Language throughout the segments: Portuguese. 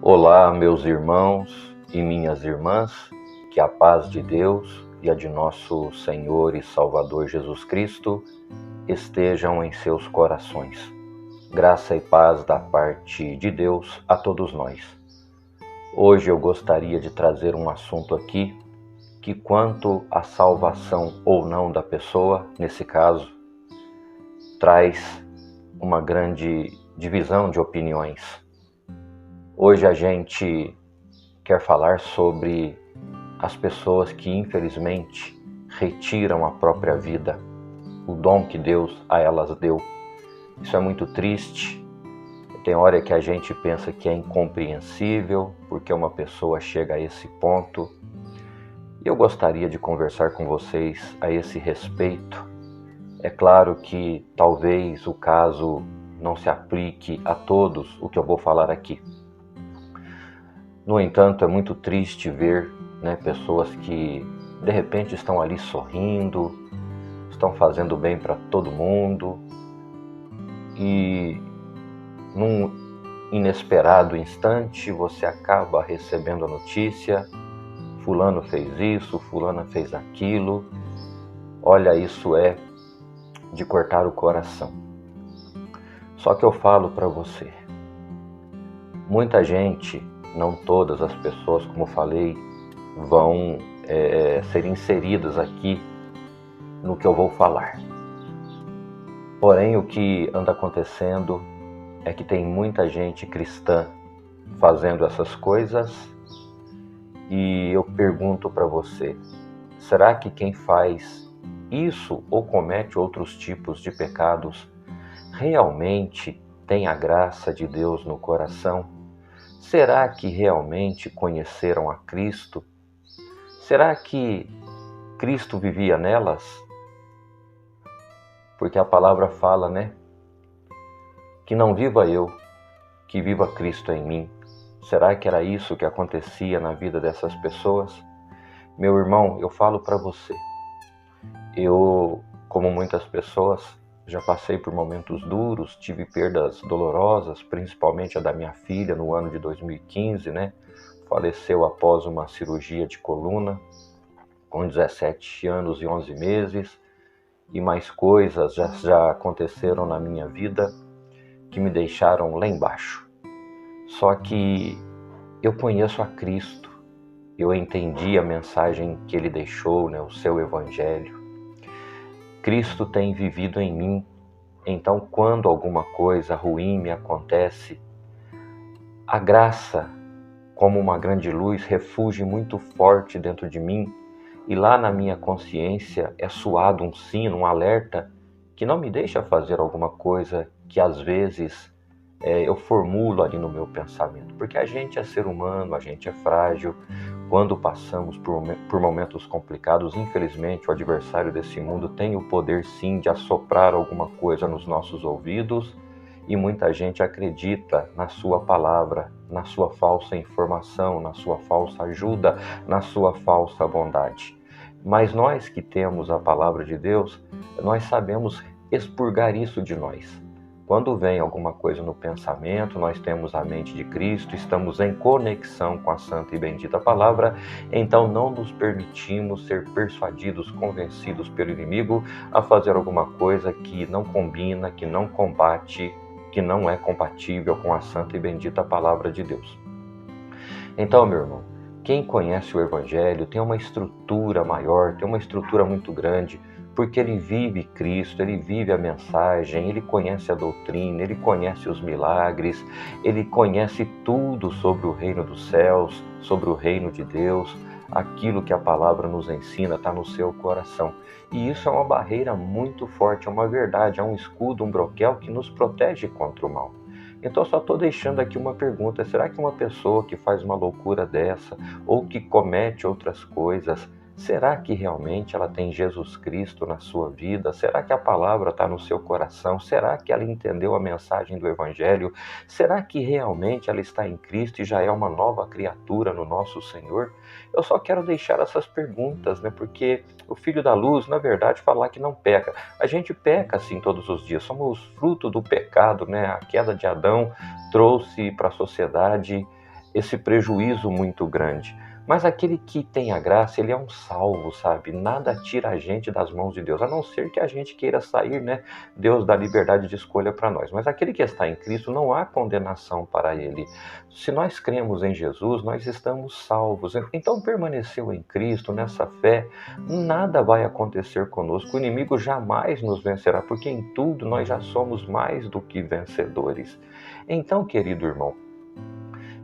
Olá, meus irmãos e minhas irmãs, que a paz de Deus e a de nosso Senhor e Salvador Jesus Cristo estejam em seus corações. Graça e paz da parte de Deus a todos nós. Hoje eu gostaria de trazer um assunto aqui que, quanto à salvação ou não da pessoa, nesse caso, traz uma grande divisão de opiniões. Hoje a gente quer falar sobre as pessoas que infelizmente retiram a própria vida, o dom que Deus a elas deu. Isso é muito triste. Tem hora que a gente pensa que é incompreensível porque uma pessoa chega a esse ponto. E eu gostaria de conversar com vocês a esse respeito. É claro que talvez o caso não se aplique a todos o que eu vou falar aqui. No entanto, é muito triste ver, pessoas que de repente estão ali sorrindo, estão fazendo bem para todo mundo e num inesperado instante você acaba recebendo a notícia: fulano fez isso, fulana fez aquilo. Olha, isso é de cortar o coração. Só que eu falo para você, muita gente, não todas as pessoas, como falei, vão ser inseridas aqui no que eu vou falar. Porém, o que anda acontecendo é que tem muita gente cristã fazendo essas coisas e eu pergunto para você, será que quem faz isso ou comete outros tipos de pecados realmente tem a graça de Deus no coração? Será que realmente conheceram a Cristo? Será que Cristo vivia nelas? Porque a palavra fala, que não viva eu, que viva Cristo em mim. Será que era isso que acontecia na vida dessas pessoas? Meu irmão, eu falo para você, eu, como muitas pessoas, já passei por momentos duros, tive perdas dolorosas, principalmente a da minha filha no ano de 2015, Faleceu após uma cirurgia de coluna, com 17 anos e 11 meses, e mais coisas já aconteceram na minha vida que me deixaram lá embaixo. Só que eu conheço a Cristo, eu entendi a mensagem que Ele deixou, o seu Evangelho. Cristo tem vivido em mim, então quando alguma coisa ruim me acontece, a graça, como uma grande luz, refugia muito forte dentro de mim, e lá na minha consciência é soado um sino, um alerta, que não me deixa fazer alguma coisa que às vezes eu formulo ali no meu pensamento. Porque a gente é ser humano, a gente é frágil. Quando passamos por momentos complicados, infelizmente o adversário desse mundo tem o poder sim de assoprar alguma coisa nos nossos ouvidos, e muita gente acredita na sua palavra, na sua falsa informação, na sua falsa ajuda, na sua falsa bondade. Mas nós que temos a palavra de Deus, nós sabemos expurgar isso de nós. Quando vem alguma coisa no pensamento, nós temos a mente de Cristo, estamos em conexão com a santa e bendita palavra, então não nos permitimos ser persuadidos, convencidos pelo inimigo a fazer alguma coisa que não combina, que não combate, que não é compatível com a santa e bendita palavra de Deus. Então, meu irmão, quem conhece o Evangelho tem uma estrutura maior, tem uma estrutura muito grande, porque ele vive Cristo, ele vive a mensagem, ele conhece a doutrina, ele conhece os milagres, ele conhece tudo sobre o reino dos céus, sobre o reino de Deus. Aquilo que a palavra nos ensina está no seu coração. E isso é uma barreira muito forte, é uma verdade, é um escudo, um broquel que nos protege contra o mal. Então só estou deixando aqui uma pergunta, será que uma pessoa que faz uma loucura dessa, ou que comete outras coisas, será que realmente ela tem Jesus Cristo na sua vida? Será que a palavra está no seu coração? Será que ela entendeu a mensagem do Evangelho? Será que realmente ela está em Cristo e já é uma nova criatura no nosso Senhor? Eu só quero deixar essas perguntas, porque o Filho da Luz, na verdade, falar que não peca. A gente peca assim todos os dias, somos fruto do pecado, A queda de Adão trouxe para a sociedade esse prejuízo muito grande. Mas aquele que tem a graça, ele é um salvo, sabe? Nada tira a gente das mãos de Deus, a não ser que a gente queira sair, né? Deus dá liberdade de escolha para nós. Mas aquele que está em Cristo, não há condenação para ele. Se nós cremos em Jesus, nós estamos salvos. Então, permaneceu em Cristo, nessa fé, nada vai acontecer conosco. O inimigo jamais nos vencerá, porque em tudo nós já somos mais do que vencedores. Então, querido irmão,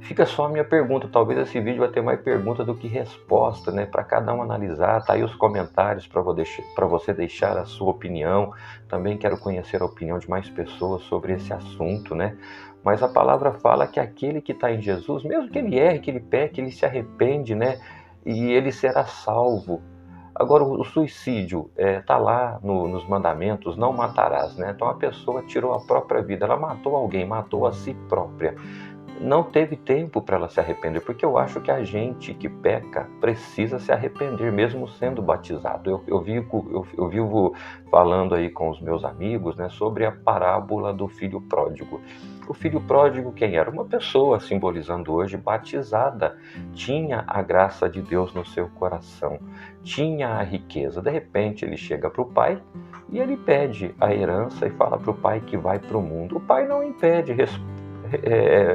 fica só a minha pergunta. Talvez esse vídeo vai ter mais pergunta do que resposta, né? Para cada um analisar. Tá aí os comentários para você deixar a sua opinião. Também quero conhecer a opinião de mais pessoas sobre esse assunto, né? Mas a palavra fala que aquele que está em Jesus, mesmo que ele erre, que ele peque, ele se arrepende, né? E ele será salvo. Agora, o suicídio está lá nos mandamentos, não matarás, né? Então a pessoa tirou a própria vida, ela matou alguém, matou a si própria. Não teve tempo para ela se arrepender, porque eu acho que a gente que peca precisa se arrepender, mesmo sendo batizado. Eu vivo falando aí com os meus amigos, né, sobre a parábola do filho pródigo. O filho pródigo, quem era? Uma pessoa, simbolizando hoje, batizada, tinha a graça de Deus no seu coração, tinha a riqueza. De repente ele chega para o pai e ele pede a herança e fala para o pai que vai para o mundo. O pai não impede,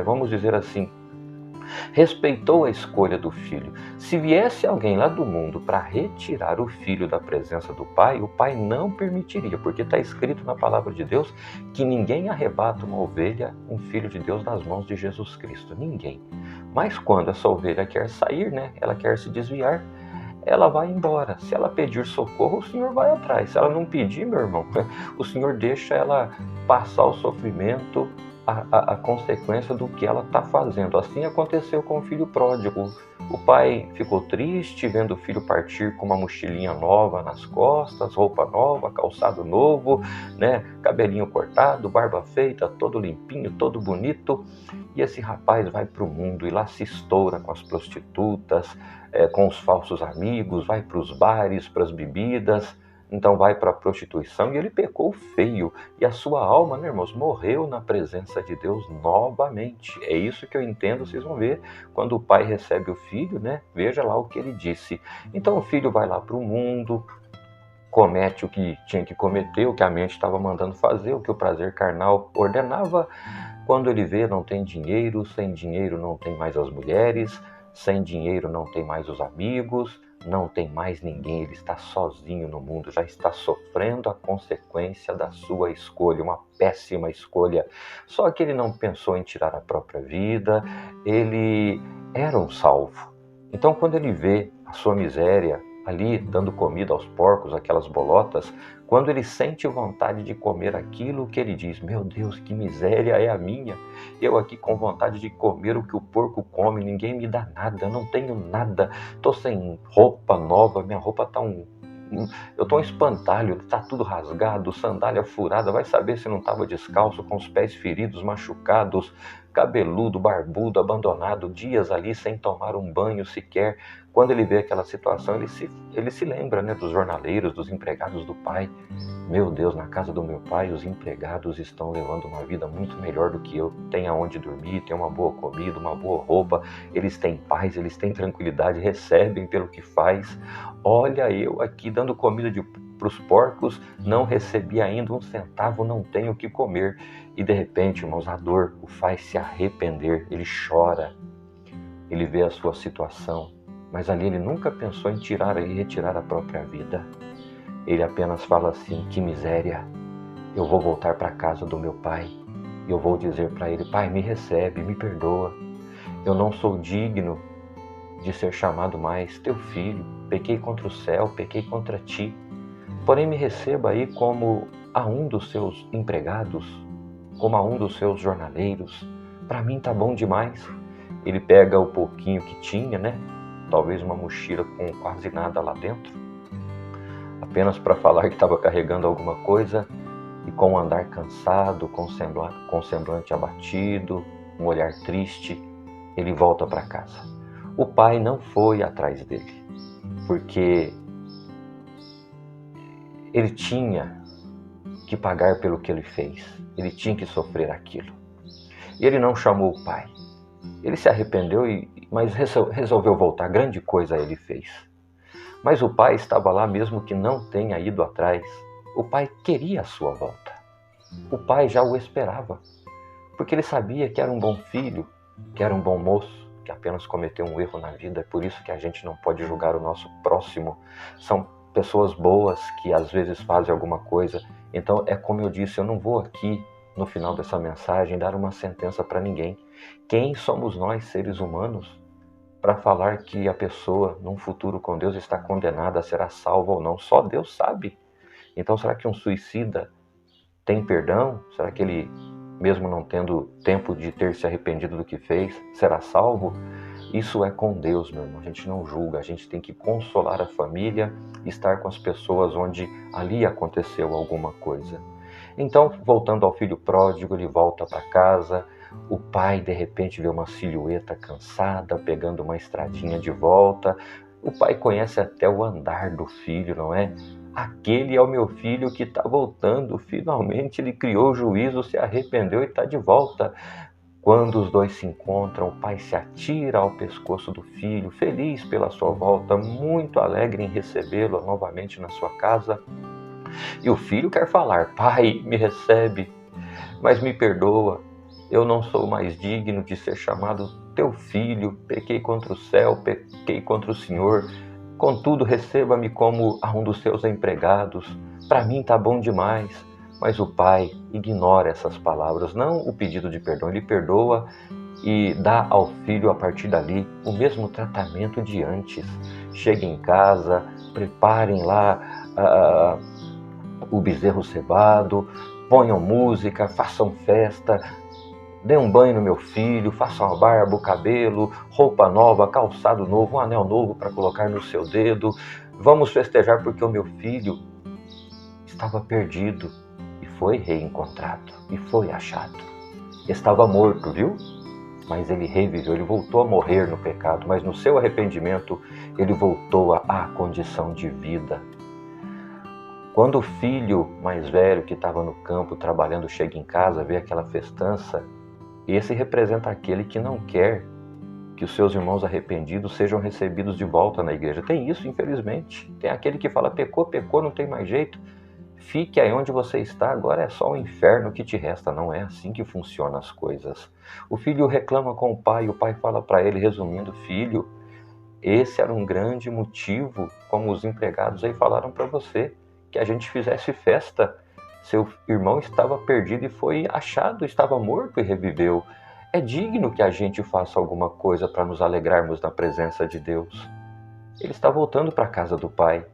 vamos dizer assim, respeitou a escolha do filho. Se viesse alguém lá do mundo para retirar o filho da presença do pai, o pai não permitiria, porque está escrito na palavra de Deus que ninguém arrebata uma ovelha, um filho de Deus, das mãos de Jesus Cristo. Ninguém. Mas quando essa ovelha quer sair, né, ela quer se desviar, ela vai embora. Se ela pedir socorro, o Senhor vai atrás. Se ela não pedir, meu irmão, o Senhor deixa ela passar o sofrimento, a consequência do que ela está fazendo. Assim aconteceu com o filho pródigo. O pai ficou triste vendo o filho partir com uma mochilinha nova nas costas, roupa nova, calçado novo, né, cabelinho cortado, barba feita, todo limpinho, todo bonito. E esse rapaz vai para o mundo e lá se estoura com as prostitutas, com os falsos amigos, vai para os bares, para as bebidas. Então vai para a prostituição e ele pecou feio. E a sua alma, né, irmãos, morreu na presença de Deus novamente. É isso que eu entendo, vocês vão ver. Quando o pai recebe o filho, né, veja lá o que ele disse. Então o filho vai lá para o mundo, comete o que tinha que cometer, o que a mente estava mandando fazer, o que o prazer carnal ordenava. Quando ele vê, não tem dinheiro, sem dinheiro não tem mais as mulheres, sem dinheiro não tem mais os amigos, não tem mais ninguém, ele está sozinho no mundo, já está sofrendo a consequência da sua escolha, uma péssima escolha. Só que ele não pensou em tirar a própria vida, ele era um salvo. Então, quando ele vê a sua miséria ali, dando comida aos porcos, aquelas bolotas, quando ele sente vontade de comer aquilo que ele diz, meu Deus, que miséria é a minha, eu aqui com vontade de comer o que o porco come, ninguém me dá nada, eu não tenho nada, estou sem roupa nova, minha roupa está eu estou um espantalho, está tudo rasgado, sandália furada, vai saber se não estava descalço, com os pés feridos, machucados, cabeludo, barbudo, abandonado, dias ali sem tomar um banho sequer. Quando ele vê aquela situação, ele se lembra, né, dos jornaleiros, dos empregados do pai. Meu Deus, na casa do meu pai, os empregados estão levando uma vida muito melhor do que eu. Tem aonde dormir, tem uma boa comida, uma boa roupa, eles têm paz, eles têm tranquilidade, recebem pelo que faz. Olha, eu aqui dando comida para os porcos, não recebi ainda um centavo, não tenho o que comer. E de repente, irmãos, a dor o faz se arrepender, ele chora, ele vê a sua situação, mas ali ele nunca pensou em tirar e retirar a própria vida. Ele apenas fala assim, que miséria, eu vou voltar para a casa do meu pai, e eu vou dizer para ele, pai, me recebe, me perdoa, eu não sou digno de ser chamado mais teu filho, pequei contra o céu, pequei contra ti, porém me receba aí como a um dos seus empregados, como a um dos seus jornaleiros, para mim tá bom demais. Ele pega o pouquinho que tinha, né? Talvez uma mochila com quase nada lá dentro, apenas para falar que estava carregando alguma coisa, e com um andar cansado, com semblante abatido, um olhar triste, ele volta para casa. O pai não foi atrás dele, porque ele tinha que pagar pelo que ele fez, ele tinha que sofrer aquilo. E ele não chamou o pai, Ele se arrependeu, mas resolveu voltar. Grande coisa ele fez. Mas o pai estava lá mesmo que não tenha ido atrás. O pai queria a sua volta. O pai já o esperava, porque ele sabia que era um bom filho, que era um bom moço, que apenas cometeu um erro na vida. É por isso que a gente não pode julgar o nosso próximo. São pessoas boas que às vezes fazem alguma coisa. Então é como eu disse, eu não vou aqui no final dessa mensagem dar uma sentença para ninguém. Quem somos nós, seres humanos, para falar que a pessoa, num futuro com Deus, está condenada, será salva ou não? Só Deus sabe. Então, será que um suicida tem perdão? Será que ele, mesmo não tendo tempo de ter se arrependido do que fez, será salvo? Isso é com Deus, meu irmão. A gente não julga, a gente tem que consolar a família, estar com as pessoas onde ali aconteceu alguma coisa. Então, voltando ao filho pródigo, ele volta para casa. O pai, de repente, vê uma silhueta cansada, pegando uma estradinha de volta. O pai conhece até o andar do filho, não é? Aquele é o meu filho que está voltando. Finalmente ele criou juízo, se arrependeu e está de volta. Quando os dois se encontram, o pai se atira ao pescoço do filho, feliz pela sua volta, muito alegre em recebê-lo novamente na sua casa. E o filho quer falar: pai, me recebe, mas me perdoa. Eu não sou mais digno de ser chamado teu filho. Pequei contra o céu, pequei contra o Senhor. Contudo, receba-me como a um dos seus empregados. Para mim tá bom demais. Mas o pai ignora essas palavras, não o pedido de perdão. Ele perdoa e dá ao filho, a partir dali, o mesmo tratamento de antes. Chega em casa, preparem lá o bezerro cevado, ponham música, façam festa, dê um banho no meu filho, façam a barba, o cabelo, roupa nova, calçado novo, um anel novo para colocar no seu dedo. Vamos festejar porque o meu filho estava perdido e foi reencontrado e foi achado. Estava morto, viu? Mas ele reviveu, ele voltou a morrer no pecado, mas no seu arrependimento ele voltou à condição de vida. Quando o filho mais velho que estava no campo trabalhando chega em casa, vê aquela festança, esse representa aquele que não quer que os seus irmãos arrependidos sejam recebidos de volta na igreja. Tem isso, infelizmente. Tem aquele que fala: pecou, pecou, não tem mais jeito. Fique aí onde você está, agora é só o inferno que te resta. Não é assim que funcionam as coisas. O filho reclama com o pai fala para ele, resumindo: filho, esse era um grande motivo, como os empregados aí falaram para você, que a gente fizesse festa. Seu irmão estava perdido e foi achado, estava morto e reviveu. É digno que a gente faça alguma coisa para nos alegrarmos na presença de Deus. Ele está voltando para a casa do pai.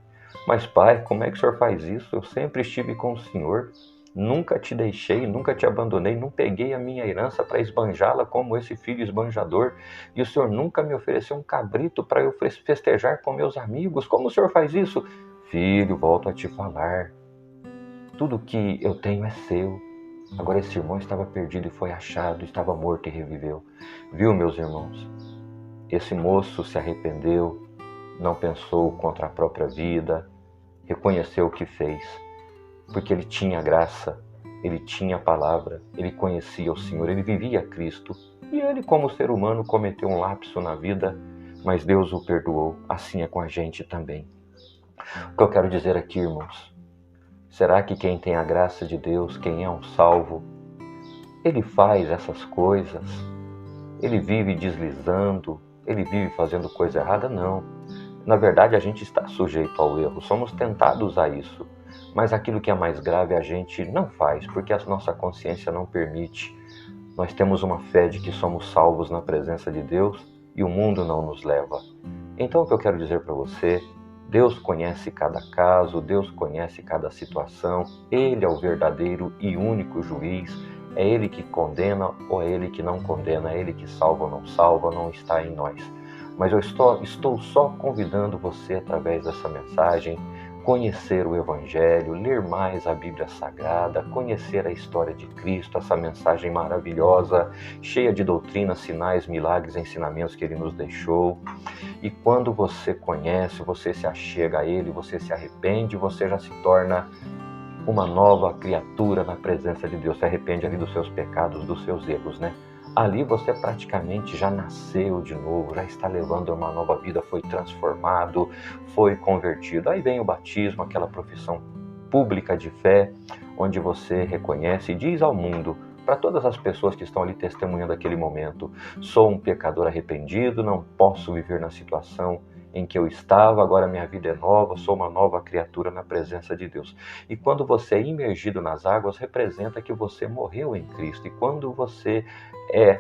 Mas pai, como é que o senhor faz isso? Eu sempre estive com o senhor, nunca te deixei, nunca te abandonei, não peguei a minha herança para esbanjá-la como esse filho esbanjador, e o senhor nunca me ofereceu um cabrito para eu festejar com meus amigos. Como o senhor faz isso? Filho, volto a te falar, tudo que eu tenho é seu. Agora esse irmão estava perdido e foi achado, estava morto e reviveu. Viu, meus irmãos? Esse moço se arrependeu, não pensou contra a própria vida, reconheceu o que fez, porque ele tinha graça, ele tinha a palavra, ele conhecia o Senhor, ele vivia Cristo. E ele, como ser humano, cometeu um lapso na vida, mas Deus o perdoou. Assim é com a gente também. O que eu quero dizer aqui, irmãos, será que quem tem a graça de Deus, quem é um salvo, ele faz essas coisas? Ele vive deslizando? Ele vive fazendo coisa errada? Não. Na verdade, a gente está sujeito ao erro, somos tentados a isso. Mas aquilo que é mais grave a gente não faz, porque a nossa consciência não permite. Nós temos uma fé de que somos salvos na presença de Deus e o mundo não nos leva. Então o que eu quero dizer para você: Deus conhece cada caso, Deus conhece cada situação. Ele é o verdadeiro e único juiz. É Ele que condena ou é Ele que não condena, é Ele que salva ou não salva, não está em nós. Mas eu estou só convidando você, através dessa mensagem, conhecer o Evangelho, ler mais a Bíblia Sagrada, conhecer a história de Cristo, essa mensagem maravilhosa, cheia de doutrinas, sinais, milagres, ensinamentos que Ele nos deixou. E quando você conhece, você se achega a Ele, você se arrepende, você já se torna uma nova criatura na presença de Deus. Se arrepende ali dos seus pecados, dos seus erros, né? ali você praticamente já nasceu de novo, já está levando uma nova vida, foi transformado, foi convertido. Aí vem o batismo, aquela profissão pública de fé, onde você reconhece e diz ao mundo, para todas as pessoas que estão ali testemunhando aquele momento: sou um pecador arrependido, não posso viver na situação em que eu estava, agora minha vida é nova, sou uma nova criatura na presença de Deus. E quando você é imergido nas águas, representa que você morreu em Cristo. E quando você é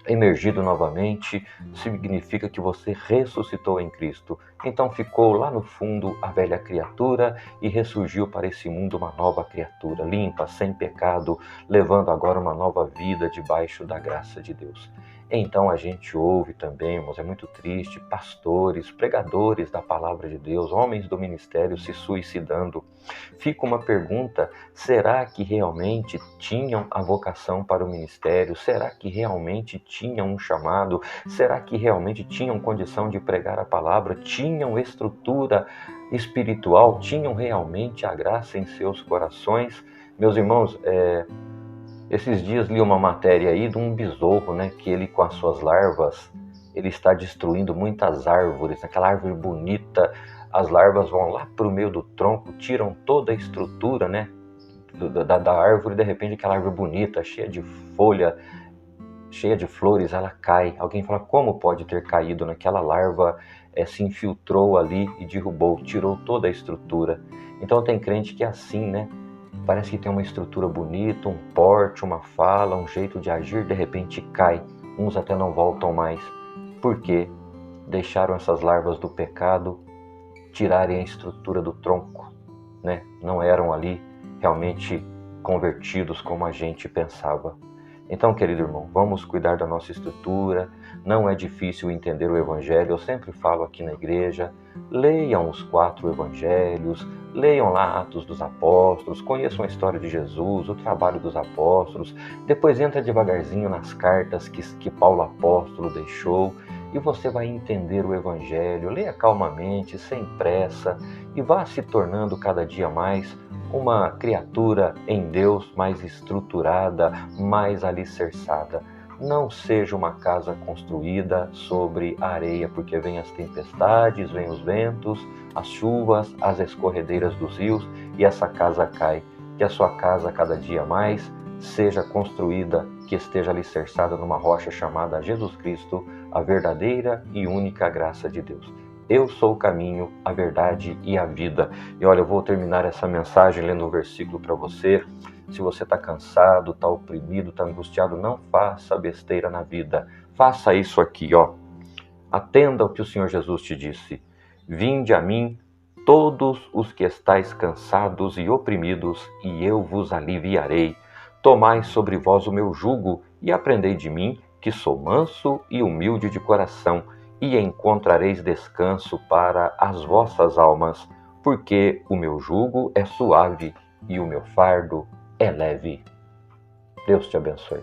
emergido novamente, significa que você ressuscitou em Cristo. Então ficou lá no fundo a velha criatura e ressurgiu para esse mundo uma nova criatura, limpa, sem pecado, levando agora uma nova vida debaixo da graça de Deus. Então a gente ouve também, irmãos, é muito triste, pastores, pregadores da palavra de Deus, homens do ministério se suicidando. Fica uma pergunta: será que realmente tinham a vocação para o ministério? Será que realmente tinham um chamado? Será que realmente tinham condição de pregar a palavra? Tinham estrutura espiritual? Tinham realmente a graça em seus corações? Meus irmãos, esses dias li uma matéria aí de um besouro, né, que ele com as suas larvas, ele está destruindo muitas árvores, aquela árvore bonita, as larvas vão lá para o meio do tronco, tiram toda a estrutura, né, da árvore, e de repente aquela árvore bonita, cheia de folha, cheia de flores, ela cai. Alguém fala: como pode ter caído? Naquela larva se infiltrou ali e derrubou, tirou toda a estrutura. Então tem crente que é assim, né? Parece que tem uma estrutura bonita, um porte, uma fala, um jeito de agir, de repente cai. Uns até não voltam mais. Por quê? Deixaram essas larvas do pecado tirarem a estrutura do tronco, né? Não eram ali realmente convertidos como a gente pensava. Então, querido irmão, vamos cuidar da nossa estrutura. Não é difícil entender o Evangelho. Eu sempre falo aqui na igreja: leiam os 4 Evangelhos, leiam lá Atos dos Apóstolos, conheçam a história de Jesus, o trabalho dos apóstolos. Depois entra devagarzinho nas cartas que Paulo apóstolo deixou e você vai entender o Evangelho. Leia calmamente, sem pressa, e vá se tornando cada dia mais uma criatura em Deus mais estruturada, mais alicerçada. Não seja uma casa construída sobre a areia, porque vem as tempestades, vem os ventos, as chuvas, as escorredeiras dos rios e essa casa cai. Que a sua casa cada dia mais seja construída, que esteja alicerçada numa rocha chamada Jesus Cristo, a verdadeira e única graça de Deus. Eu sou o caminho, a verdade e a vida. E olha, eu vou terminar essa mensagem lendo um versículo para você. Se você está cansado, está oprimido, está angustiado, não faça besteira na vida. Faça isso aqui, ó. Atenda ao que o Senhor Jesus te disse: vinde a mim, todos os que estáis cansados e oprimidos, e eu vos aliviarei. Tomai sobre vós o meu jugo e aprendei de mim, que sou manso e humilde de coração, e encontrareis descanso para as vossas almas, porque o meu jugo é suave e o meu fardo é leve. Deus te abençoe.